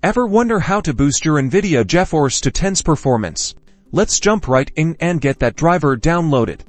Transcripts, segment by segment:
Ever wonder how to boost your Nvidia Geforce to 10's performance? Let's jump right in and get that driver downloaded.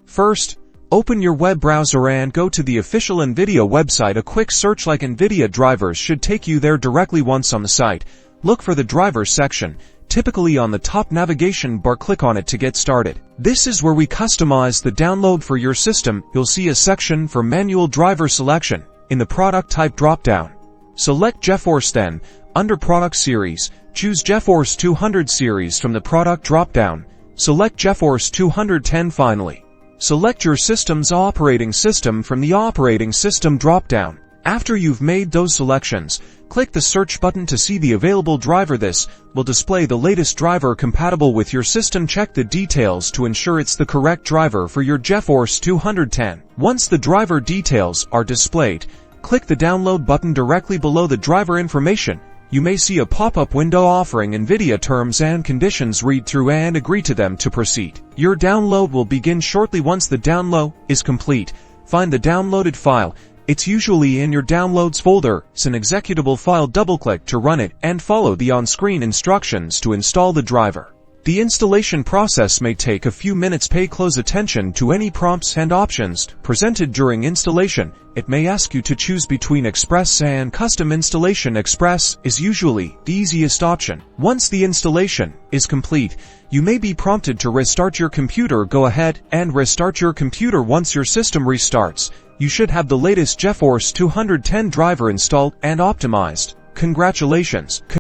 First, open your web browser and go to the official Nvidia website. A quick search like Nvidia drivers should take you there directly. Once on the site, look for the drivers section. Typically on the top navigation bar, click on it to get started. This is where we customize the download for your system. You'll see a section for manual driver selection. In the product type drop-down, select Geforce, then, under product series, choose Geforce 200 series from the product drop-down. Select Geforce 210. Finally, select your system's operating system from the operating system drop-down. After you've made those selections, click the search button to see the available driver. This will display the latest driver compatible with your system. Check the details to ensure it's the correct driver for your Geforce 210. Once the driver details are displayed, click the download button directly below the driver information. You may see a pop-up window offering Nvidia terms and conditions. Read through and agree to them to proceed. Your download will begin shortly. Once the download is complete, find the downloaded file. It's usually in your downloads folder. It's an executable file. Double-click to run it and follow the on-screen instructions to install the driver. The installation process may take a few minutes. Pay close attention to any prompts and options presented during installation. It may ask you to choose between Express and Custom Installation. Express is usually the easiest option. Once the installation is complete, you may be prompted to restart your computer. Go ahead and restart your computer. Once your system restarts, you should have the latest Geforce 210 driver installed and optimized. Congratulations!